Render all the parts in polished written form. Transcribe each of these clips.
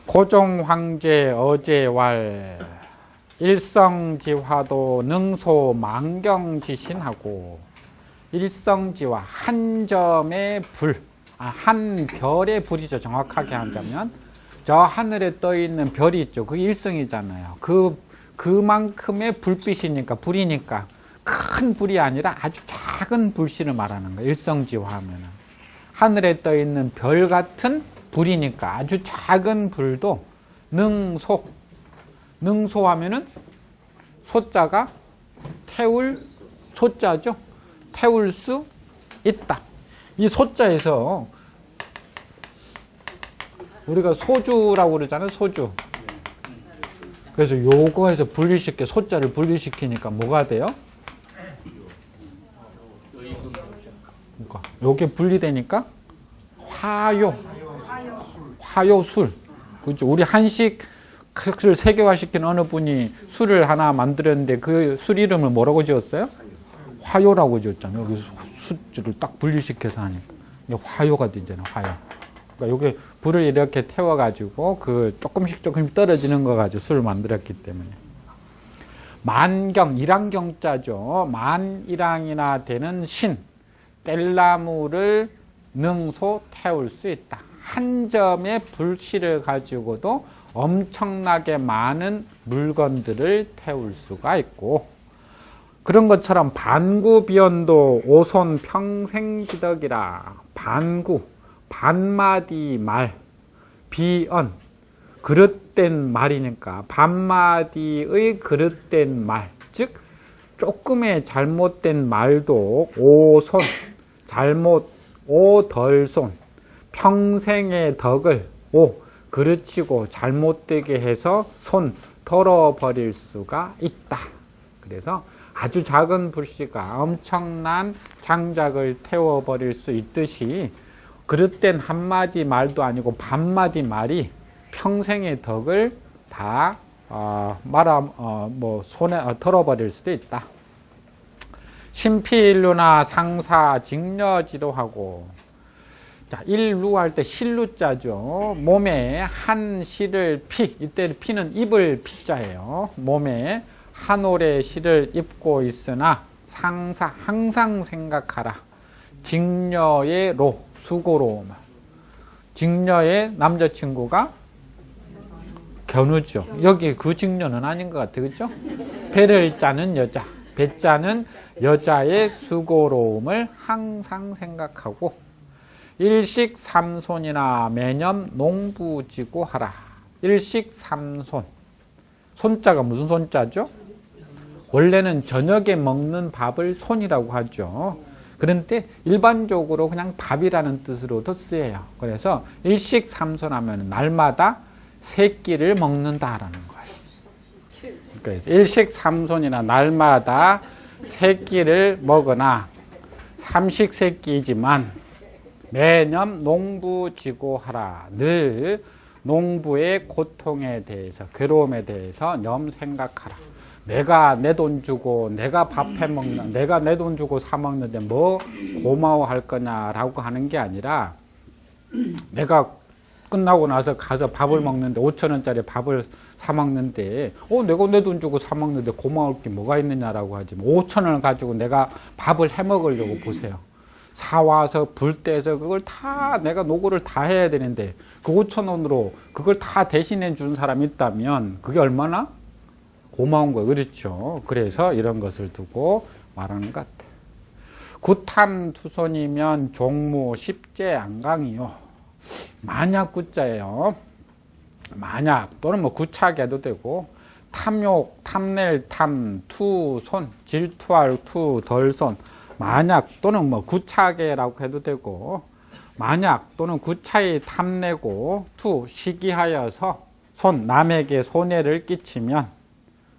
고종 황제 어제왈 일성지화도 능소 만경지신하고 일성지화 한 점의 불, 한 별의 불이죠. 정확하게 하자면 저 하늘에 떠 있는 별이 있죠. 그게 일성이잖아요. 그만큼의 불빛이니까 불이니까 큰 불이 아니라 아주 작은 불씨를 말하는 거예요. 일성지화하면은 하늘에 떠 있는 별 같은 불이니까 아주 작은 불도 능소하면은 소자가 태울 소자죠. 태울 수 있다. 이 소자에서 우리가 소주라고 그러잖아요. 소주. 그래서 요거에서 분리시켜 소자를 분리시키니까 뭐가 돼요? 그러니까 요게 분리되니까 화요술. 그죠? 우리 한식을 세계화시킨 어느 분이 술을 하나 만들었는데 그 술 이름을 뭐라고 지었어요? 화요라고 지었잖아요. 여기 수를 딱 분리시켜서 하니까 화요가 되잖아요. 화요. 그러니까 요게 불을 이렇게 태워가지고 그 조금씩 떨어지는 거 가지고 술을 만들었기 때문에. 만경, 일왕경자죠. 만일왕이나 되는 신, 뗄나무를 능소 태울 수 있다. 한 점의 불씨를 가지고도 엄청나게 많은 물건들을 태울 수가 있고, 그런 것처럼 반구비언도 오손 평생기덕이라. 반구, 반마디 말, 비언, 그릇된 말이니까 반마디의 그릇된 말, 즉 조금의 잘못된 말도 오손, 잘못, 오덜손, 평생의 덕을 그르치고 잘못되게 해서 손 덜어버릴 수가 있다. 그래서 아주 작은 불씨가 엄청난 장작을 태워버릴 수 있듯이 그릇된 한마디 말도 아니고 반마디 말이 평생의 덕을 다 손에 털어버릴 수도 있다. 신피일루나 상사 직녀지도 하고, 자, 일루할 때 실루자죠. 몸에 한 실을 이때 피는 입을 피자예요. 몸에 한 올의 실을 입고 있으나 상사 항상 생각하라. 직녀의 수고로. 직녀의 남자친구가 견우죠. 여기 그 직녀는 아닌 것 같아요. 그죠? 배를 짜는 여자. 배 짜는 여자의 수고로움을 항상 생각하고, 일식삼손이나 매년 농부지고 하라. 일식삼손. 손자가 무슨 손자죠? 원래는 저녁에 먹는 밥을 손이라고 하죠. 그런데 일반적으로 그냥 밥이라는 뜻으로도 쓰여요. 그래서 일식삼손 하면 날마다 세 끼를 먹는다라는 거예요. 그래서 일식삼손이나 날마다 세 끼를 먹으나 삼식세끼이지만 매년 농부지고 하라. 늘 농부의 고통에 대해서, 괴로움에 대해서 염 생각하라. 내가 내 돈 주고 내가 밥 해먹는, 내가 내 돈 주고 사 먹는데 뭐 고마워할 거냐라고 하는 게 아니라, 내가 끝나고 나서 가서 밥을 먹는데 5,000원짜리 밥을 사 먹는데 내가 내 돈 주고 사 먹는데 고마울 게 뭐가 있느냐라고 하지. 5,000원을 가지고 내가 밥을 해 먹으려고 보세요. 사와서 불 떼서 그걸 다 내가 노고를 다 해야 되는데 그 5,000원으로 그걸 다 대신해 준 사람이 있다면 그게 얼마나 고마운 거예요. 그렇죠. 그래서 이런 것을 두고 말하는 것 같아요. 구탐투손이면 종무 십제 안강이요. 만약 구자예요. 만약 또는 구차하게 해도 되고, 탐욕, 탐낼 탐, 투손, 질투할 투, 덜손. 만약 또는 구차하게라고 해도 되고, 만약 또는 구차히 탐내고 투 시기하여서 손 남에게 손해를 끼치면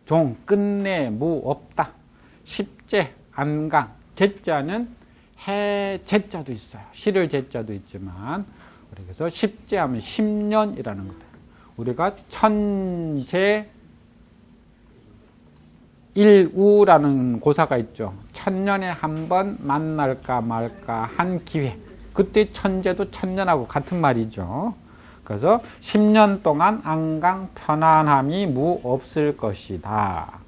종 끝내 무 없다. 십제 안강. 제자는 해 제자도 있어요. 실을 제자도 있지만, 그래서 십제하면 10년이라는 거다. 우리가 천제 일우라는 고사가 있죠. 1000년에 한 번 만날까 말까 한 기회. 그때 천제도 천년하고 같은 말이죠. 그래서 10년 동안 안강 편안함이 무 없을 것이다.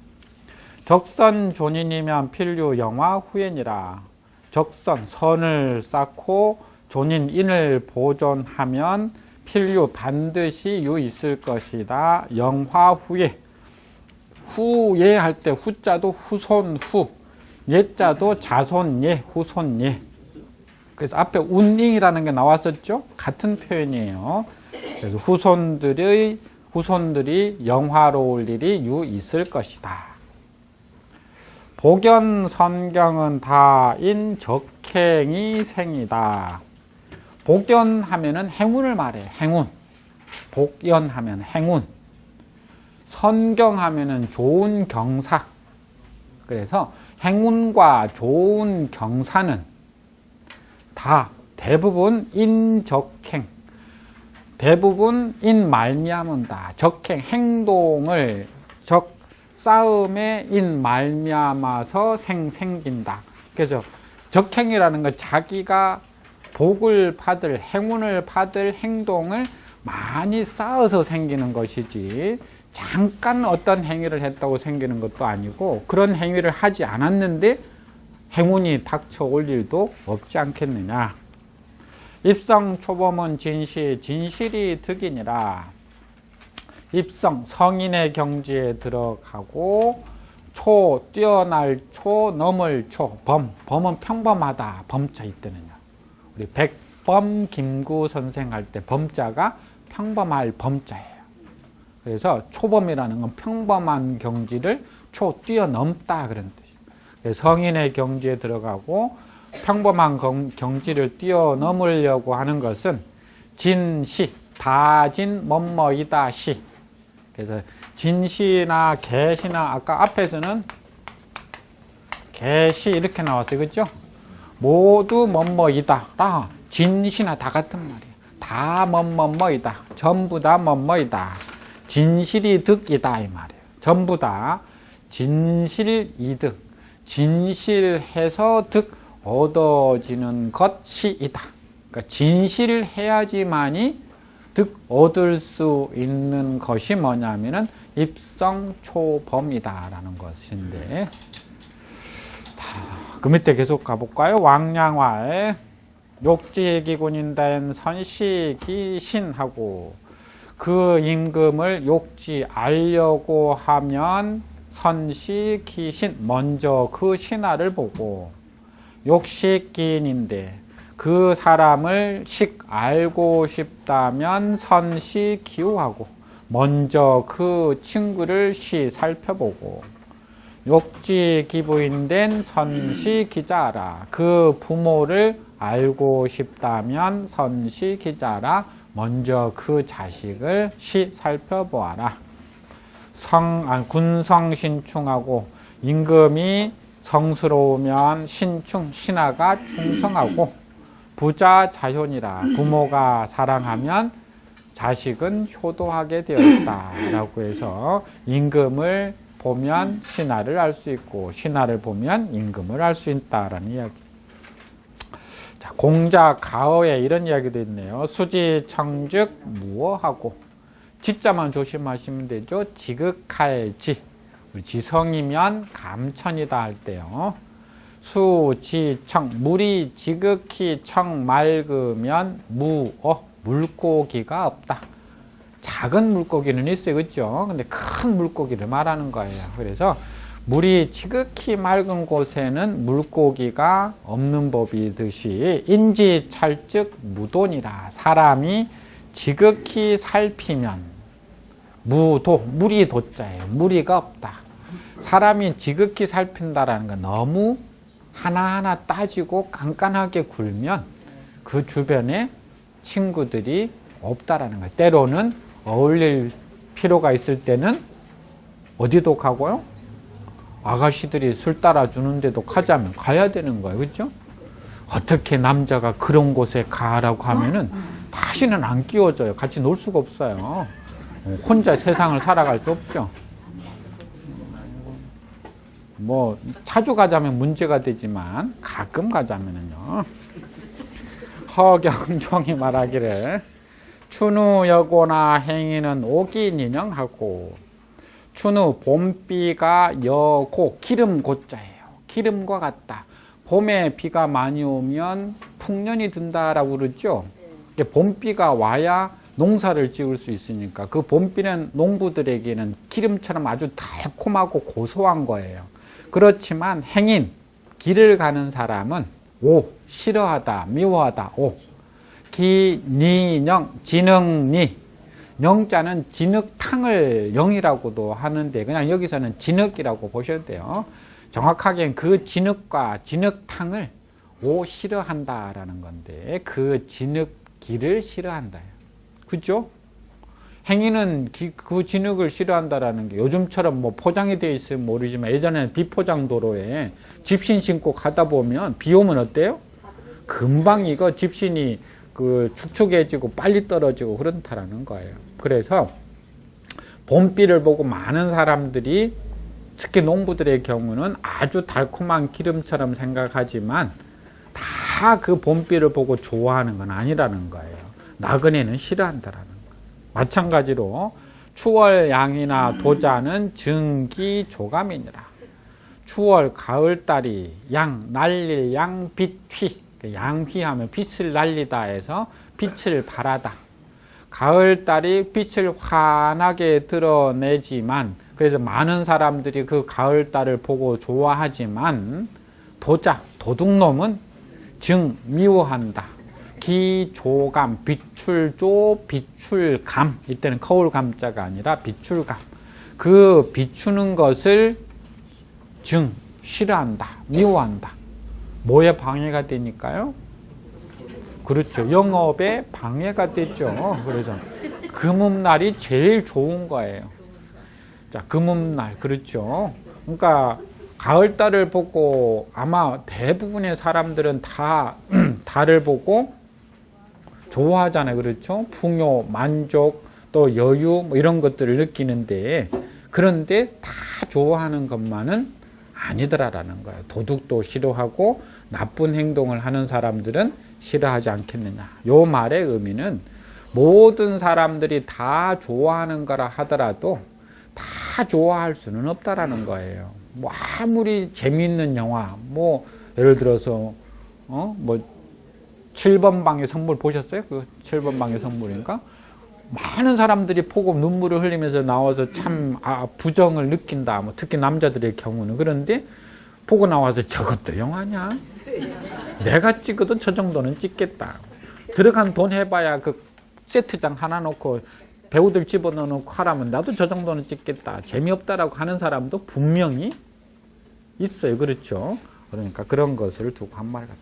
적선 존인이면 필류 영화 후엔이라. 적선 선을 쌓고 존인 인을 보존하면 필류 반드시 유 있을 것이다. 영화 후에. 후예 할 때 후자도 후손 후, 예자도 자손 예, 후손 예. 그래서 앞에 운잉이라는 게 나왔었죠. 같은 표현이에요. 그래서 후손들이 영화로울 일이 유 있을 것이다. 복연 선경은 다인 적행이 생이다. 복연하면은 행운을 말해요. 행운. 복연하면 행운. 선경하면은 좋은 경사. 그래서 행운과 좋은 경사는 다 대부분 인적행. 대부분 인 말미암은다. 적행 행동을 싸움에 인 말미암아서 생긴다. 그래서 적행이라는 건 자기가 복을 받을 행운을 받을 행동을 많이 쌓아서 생기는 것이지 잠깐 어떤 행위를 했다고 생기는 것도 아니고 그런 행위를 하지 않았는데 행운이 닥쳐올 일도 없지 않겠느냐. 입성 초범은 진실이 득이니라. 입성 성인의 경지에 들어가고 초 뛰어날 초 넘을 초 범은 평범하다. 범자 이때는요. 우리 백범 김구 선생 할 때 범자가 평범할 범자예요. 그래서 초범이라는 건 평범한 경지를 초 뛰어넘다 그런 뜻이에요. 성인의 경지에 들어가고 평범한 경지를 뛰어넘으려고 하는 것은 진시 다진 뭐뭐이다 시. 그래서 진시나 개시나 아까 앞에서는 개시 이렇게 나왔어요. 그렇죠? 모두 뭐뭐이다. 진시나 다 같은 말이에요. 다 뭐뭐뭐이다. 전부 다 뭐뭐이다. 진실이 득이다 이 말이에요. 전부 다 진실이득. 진실해서 득 얻어지는 것이이다. 그러니까 진실을 해야지만이 득 얻을 수 있는 것이 뭐냐면은 입성초범이다라는 것인데, 그 밑에 계속 가볼까요? 왕량화에 욕지기군인된 선시기신하고 그 임금을 욕지하려고 하면 선시기신 먼저 그 신하를 보고 욕식기인인데 그 사람을 알고 싶다면 선시기우하고 먼저 그 친구를 살펴보고 욕지기부인된 선시기자라. 그 부모를 알고 싶다면 선시기자라. 먼저 그 자식을 살펴보아라. 군성신충하고 임금이 성스러우면 신하가 충성하고 부자 자효니라. 부모가 사랑하면 자식은 효도하게 되어 있다 라고 해서 임금을 보면 신하를 알 수 있고 신하를 보면 임금을 알 수 있다라는 이야기. 자, 공자 가어에 이런 이야기도 있네요. 수지 청즉 무어하고 지자만 조심하시면 되죠. 지극할 지. 우리 지성이면 감천이다 할 때요. 수지청 물이 지극히 청 맑으면 무어 물고기가 없다. 작은 물고기는 있어요. 그렇죠? 근데 큰 물고기를 말하는 거예요. 그래서 물이 지극히 맑은 곳에는 물고기가 없는 법이듯이 인지찰즉 무돈이라. 사람이 지극히 살피면 물이 도자예요. 무리가 없다. 사람이 지극히 살핀다라는 건 너무 하나하나 따지고 깐깐하게 굴면 그 주변에 친구들이 없다라는 거예요. 때로는 어울릴 필요가 있을 때는 어디도 가고요. 아가씨들이 술 따라주는데도 가자면 가야 되는 거예요. 그렇죠? 어떻게 남자가 그런 곳에 가라고 하면은 다시는 안 끼워져요. 같이 놀 수가 없어요. 혼자 세상을 살아갈 수 없죠. 뭐 자주 가자면 문제가 되지만 가끔 가자면은요. 허경종이 말하기를 춘우 여고나 행인은 오기 인형하고 춘우 봄비가 여고 기름 고자예요. 기름과 같다. 봄에 비가 많이 오면 풍년이 든다라고 그러죠. 봄비가 와야 농사를 지을 수 있으니까 그 봄비는 농부들에게는 기름처럼 아주 달콤하고 고소한 거예요. 그렇지만 행인, 길을 가는 사람은 오, 싫어하다, 미워하다, 오. 기니영, 진흙니. 영자는 진흙탕을 영이라고도 하는데 그냥 여기서는 진흙이라고 보셔도 돼요. 정확하게는 그 진흙과 진흙탕을 오 싫어한다라는 건데 그 진흙기를 싫어한다. 그죠? 행인은 그 진흙을 싫어한다라는 게 요즘처럼 뭐 포장이 되어 있으면 모르지만 예전에는 비포장 도로에 집신 신고 가다 보면 비 오면 어때요? 금방 이거 집신이 그 축축해지고 빨리 떨어지고 그렇다라는 거예요. 그래서 봄비를 보고 많은 사람들이 특히 농부들의 경우는 아주 달콤한 기름처럼 생각하지만 다 그 봄비를 보고 좋아하는 건 아니라는 거예요. 나그네는 싫어한다라는 거예요. 마찬가지로 추월 양이나 도자는 증기 조감이니라. 추월 가을달이 양 날릴 양 빛휘, 양휘하면 빛을 날리다 해서 빛을 발하다. 가을달이 빛을 환하게 드러내지만 그래서 많은 사람들이 그 가을달을 보고 좋아하지만 도자, 도둑놈은 증, 미워한다. 기조감, 비출조, 비출감. 이때는 거울감자가 아니라 비출감. 그 비추는 것을 증, 싫어한다. 미워한다. 뭐에 방해가 되니까요? 그렇죠. 영업에 방해가 되죠. 그래서 금음날이 제일 좋은 거예요. 자, 금음날. 그렇죠. 그러니까 가을달을 보고 아마 대부분의 사람들은 다 달을 보고 좋아하잖아요. 그렇죠? 풍요, 만족, 또 여유 뭐 이런 것들을 느끼는데 그런데 다 좋아하는 것만은 아니더라라는 거예요. 도둑도 싫어하고 나쁜 행동을 하는 사람들은 싫어하지 않겠느냐. 요 말의 의미는 모든 사람들이 다 좋아하는 거라 하더라도 다 좋아할 수는 없다라는 거예요. 뭐 아무리 재미있는 영화, 뭐 예를 들어서 뭐 7번 방의 선물 보셨어요? 그 7번 방의 선물인가? 많은 사람들이 보고 눈물을 흘리면서 나와서 참 부정을 느낀다. 뭐 특히 남자들의 경우는. 그런데 보고 나와서 저것도 영화냐? 내가 찍어도 저 정도는 찍겠다. 들어간 돈 해봐야 그 세트장 하나 놓고 배우들 집어넣어놓고 하라면 나도 저 정도는 찍겠다. 재미없다라고 하는 사람도 분명히 있어요. 그렇죠? 그러니까 그런 것을 두고 한 말 같다.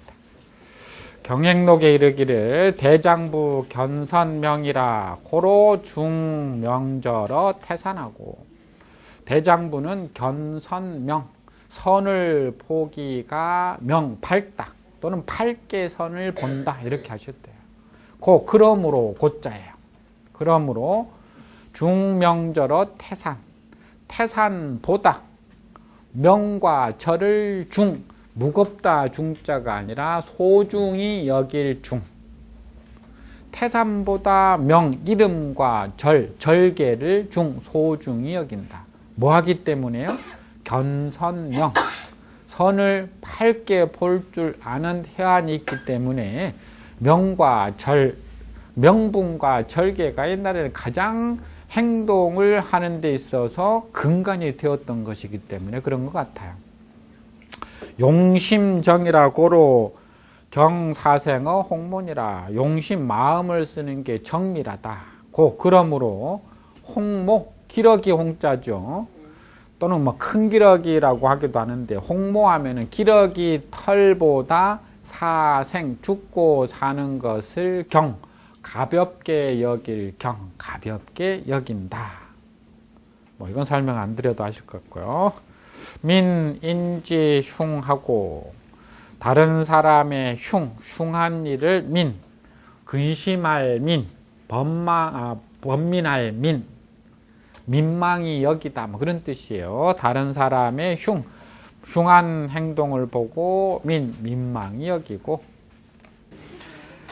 경행록에 이르기를 대장부 견선명이라 고로 중명절어 태산하고. 대장부는 견선명, 선을 보기가 밝다 또는 밝게 선을 본다 이렇게 하셨대요. 그러므로 고자예요. 그러므로 중명절어 태산, 태산보다 명과 절을 중, 무겁다 중자가 아니라 소중히 여길 중. 태산보다 명, 이름과 절, 절개를 중, 소중히 여긴다. 뭐 하기 때문에요? 견선명, 선을 밝게 볼 줄 아는 태안이 있기 때문에 명과 절, 명분과 절개가 옛날에는 가장 행동을 하는 데 있어서 근간이 되었던 것이기 때문에 그런 것 같아요. 용심정이라고로 경사생어 홍문이라. 용심 마음을 쓰는 게 정밀하다. 그러므로 홍모, 기러기 홍자죠. 또는 뭐 큰 기러기라고 하기도 하는데 홍모하면은 기러기 털보다 사생, 죽고 사는 것을 가볍게 여길 가볍게 여긴다. 뭐 이건 설명 안 드려도 아실 것 같고요. 민, 인지, 흉하고. 다른 사람의 흉한 일을 민, 근심할 민, 번민할 민, 민망히 여기다 뭐 그런 뜻이에요. 다른 사람의 흉한 행동을 보고 민망히 여기고.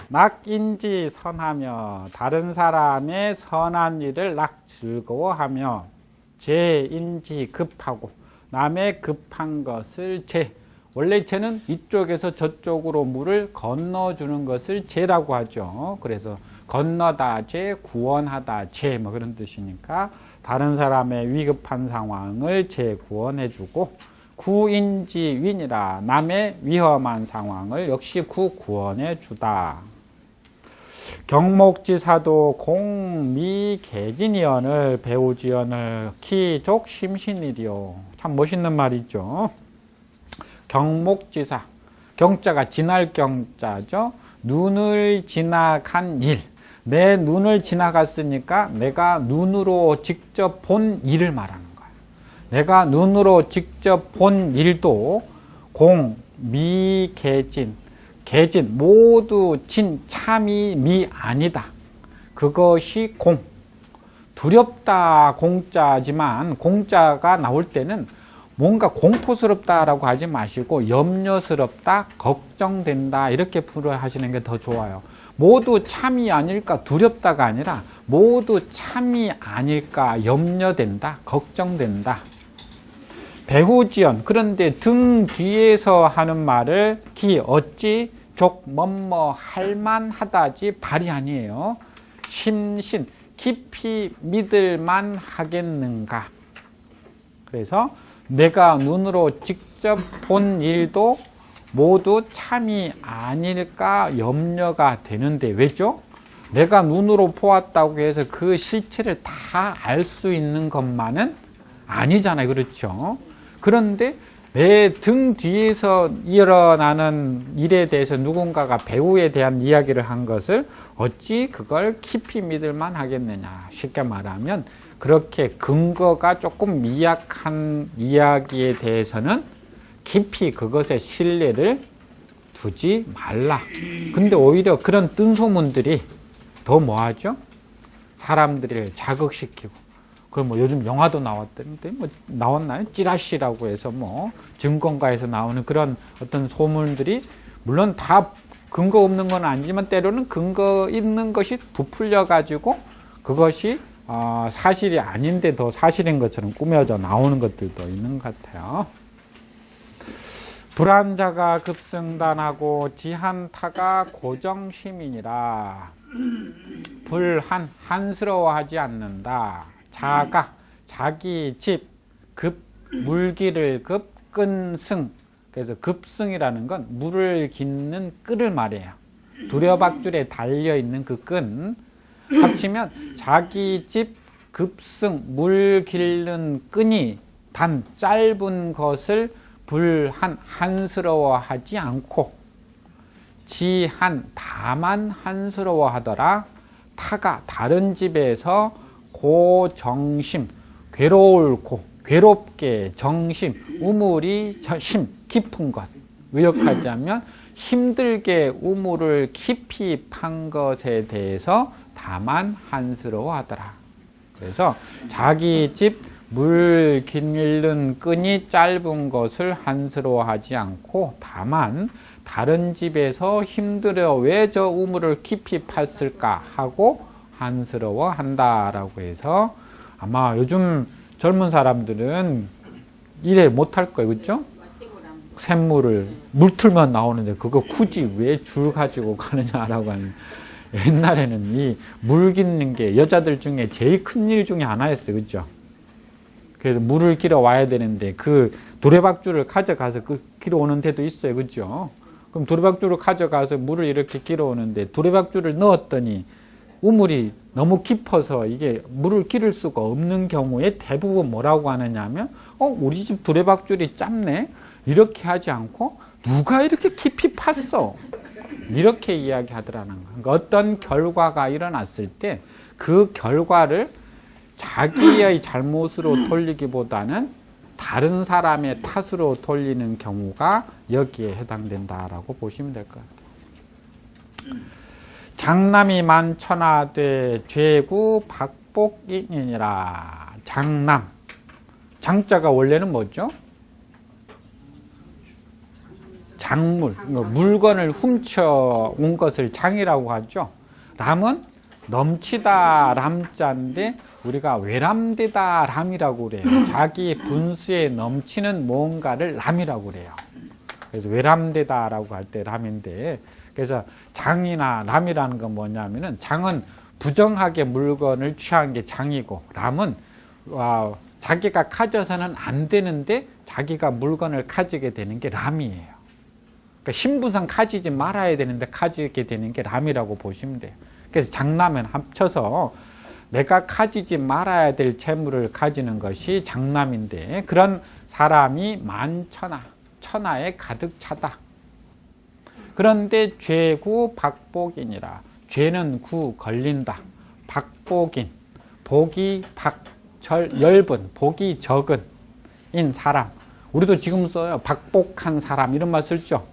낙인지 선하며 다른 사람의 선한 일을 낙 즐거워하며 재인지 급하고 남의 급한 것을 재. 원래 재는 이쪽에서 저쪽으로 물을 건너주는 것을 재라고 하죠. 그래서 건너다 재, 구원하다 재, 뭐 그런 뜻이니까 다른 사람의 위급한 상황을 재구원해주고 구인지 윈이라 남의 위험한 상황을 역시 구원해주다. 경목지사도 공미개진이언을 배우지언을 키족 심신이리요. 참 멋있는 말이죠. 경목지사, 경자가 지날 경자죠. 눈을 지나간 일, 내 눈을 지나갔으니까 내가 눈으로 직접 본 일을 말하는 거예요. 내가 눈으로 직접 본 일도 공미개진, 개진 모두 진 참이 미 아니다. 그것이 공. 두렵다 공자지만 공자가 나올 때는 뭔가 공포스럽다라고 하지 마시고 염려스럽다, 걱정된다 이렇게 풀어하시는 게 더 좋아요. 모두 참이 아닐까 두렵다가 아니라 모두 참이 아닐까 염려된다, 걱정된다. 배후지연 그런데 등 뒤에서 하는 말을 기 어찌 족 뭐뭐 할만하다지 발이 아니에요. 심신 깊이 믿을만 하겠는가. 그래서 내가 눈으로 직접 본 일도 모두 참이 아닐까 염려가 되는데 왜죠? 내가 눈으로 보았다고 해서 그 실체를 다 알 수 있는 것만은 아니잖아요. 그렇죠? 그런데 내 등 뒤에서 일어나는 일에 대해서 누군가가 배우에 대한 이야기를 한 것을 어찌 그걸 깊이 믿을만 하겠느냐. 쉽게 말하면 그렇게 근거가 조금 미약한 이야기에 대해서는 깊이 그것에 신뢰를 두지 말라. 근데 오히려 그런 뜬소문들이 더 뭐하죠? 사람들을 자극시키고 그 뭐 요즘 영화도 나왔던데 뭐 나왔나요? 찌라시라고 해서 뭐 증권가에서 나오는 그런 어떤 소문들이 물론 다 근거 없는 건 아니지만 때로는 근거 있는 것이 부풀려 가지고 그것이 사실이 아닌데 더 사실인 것처럼 꾸며져 나오는 것들도 있는 것 같아요. 불한자가 급승단하고 지한타가 고정시민이라 불한 한스러워하지 않는다. 자가 자기 집 급 물기를 급 끈승. 그래서 급승이라는 건 물을 깃는 끈을 말해요. 두려박줄에 달려있는 그 끈 합치면 자기 집 급승 물 기르는 끈이 단 짧은 것을 불한 한스러워하지 않고 지한 다만 한스러워하더라. 타가 다른 집에서 고정심 괴로울 고 괴롭게 정심 우물이 심 깊은 것 의역하자면 힘들게 우물을 깊이 판 것에 대해서 다만 한스러워하더라. 그래서 자기 집 물 기르는 끈이 짧은 것을 한스러워하지 않고 다만 다른 집에서 힘들어 왜 저 우물을 깊이 팠을까 하고 한스러워한다라고 해서 아마 요즘 젊은 사람들은 이래 못할 거예요. 그렇죠? 샘물을 물 틀면 나오는데 그거 굳이 왜 줄 가지고 가느냐라고 하는. 옛날에는 이 물 깃는 게 여자들 중에 제일 큰 일 중에 하나였어요. 그렇죠? 그래서 물을 길어 와야 되는데 그 두레박줄을 가져가서 그 길어 오는 데도 있어요. 그렇죠? 그럼 두레박줄을 가져가서 물을 이렇게 길어 오는데 두레박줄을 넣었더니 우물이 너무 깊어서 이게 물을 기를 수가 없는 경우에 대부분 뭐라고 하느냐 하면 우리 집 두레박줄이 짧네 이렇게 하지 않고 누가 이렇게 깊이 팠어 이렇게 이야기하더라는 거예요. 그러니까 어떤 결과가 일어났을 때 그 결과를 자기의 잘못으로 돌리기보다는 다른 사람의 탓으로 돌리는 경우가 여기에 해당된다라고 보시면 될 것 같아요. 장남이 만천하되 죄구 박복인이라. 장남. 장자가 원래는 뭐죠? 장물, 물건을 훔쳐온 것을 장이라고 하죠. 람은 넘치다 람자인데 우리가 외람되다 람이라고 그래요. 자기 분수에 넘치는 뭔가를 람이라고 그래요. 그래서 외람되다라고 할 때 람인데, 그래서 장이나 람이라는 건 뭐냐면은 장은 부정하게 물건을 취한 게 장이고, 람은 자기가 가져서는 안 되는데 자기가 물건을 가지게 되는 게 람이에요. 그러니까 신부상 가지지 말아야 되는데 가지게 되는 게 람이라고 보시면 돼요. 그래서 장남은 합쳐서 내가 가지지 말아야 될 재물을 가지는 것이 장남인데, 그런 사람이 만천하, 천하에 가득 차다. 그런데 죄구 박복이니라. 죄는 구 걸린다. 박복인, 복이 엷은, 복이 적은 인 사람. 우리도 지금 써요. 박복한 사람 이런 말 쓰죠.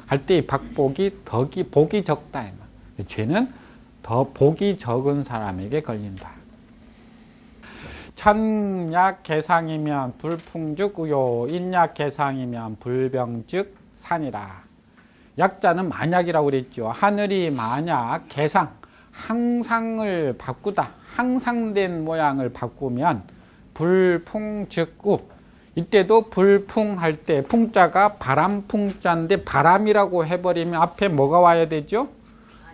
할 때 박복이 복이 적다. 죄는 더 복이 적은 사람에게 걸린다. 천약 개상이면 불풍즉 우요, 인약 개상이면 불병즉 산이라. 약자는 만약이라고 그랬죠. 하늘이 만약 개상, 항상을 바꾸다, 항상된 모양을 바꾸면 불풍즉 우. 이때도 불풍할 때 풍자가 바람풍자인데, 바람이라고 해버리면 앞에 뭐가 와야 되죠?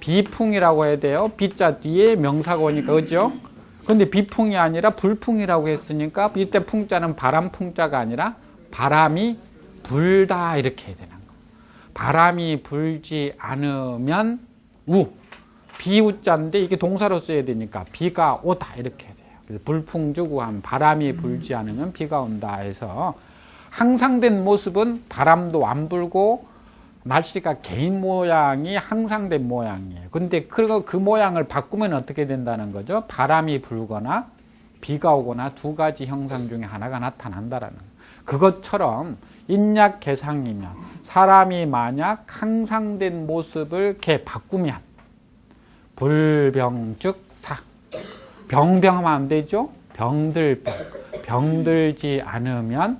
비풍이라고 해야 돼요. 비자 뒤에 명사가 오니까, 그죠? 근데 비풍이 아니라 불풍이라고 했으니까 이때 풍자는 바람풍자가 아니라 바람이 불다 이렇게 해야 되는 거예요. 바람이 불지 않으면 우, 비우자인데 이게 동사로 써야 되니까 비가 오다 이렇게 해야 돼요. 그래서 불풍주구함, 바람이 불지 않으면 비가 온다 해서, 항상된 모습은 바람도 안 불고 날씨가 개인 모양이 항상된 모양이에요. 근데 그 모양을 바꾸면 어떻게 된다는 거죠? 바람이 불거나 비가 오거나 두 가지 형상 중에 하나가 나타난다라는 거예요. 그것처럼 인약 개상이면, 사람이 만약 항상된 모습을 이렇게 바꾸면 불병즉 사. 병병하면 안 되죠? 병들병. 병들지 않으면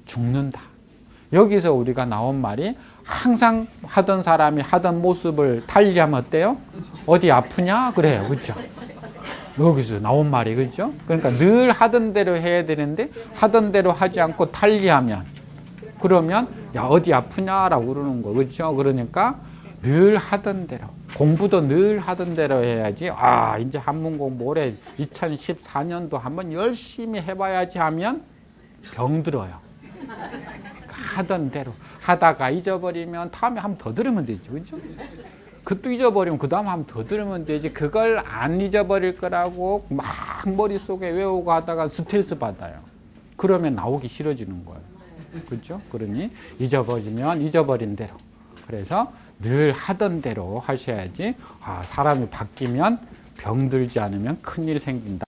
죽는다. 여기서 우리가 나온 말이, 항상 하던 사람이 하던 모습을 달리하면 어때요? 어디 아프냐? 그래요. 그렇죠? 여기서 나온 말이, 그렇죠? 그러니까 늘 하던 대로 해야 되는데 하던 대로 하지 않고 달리하면, 그러면 야 어디 아프냐라고 그러는 거, 그렇죠? 그러니까 늘 하던 대로, 공부도 늘 하던 대로 해야지. 아, 이제 한문 공부 올해 2014년도 한번 열심히 해봐야지 하면 병들어요. 하던 대로 하다가 잊어버리면 다음에 한 번 더 들으면 되죠. 그죠? 그것도 잊어버리면 그 다음에 한 번 더 들으면 되지. 그걸 안 잊어버릴 거라고 막 머릿속에 외우고 하다가 스트레스 받아요. 그러면 나오기 싫어지는 거예요. 그렇죠? 그러니 잊어버리면 잊어버린 대로. 그래서 늘 하던 대로 하셔야지. 아, 사람이 바뀌면 병들지 않으면 큰일 생긴다.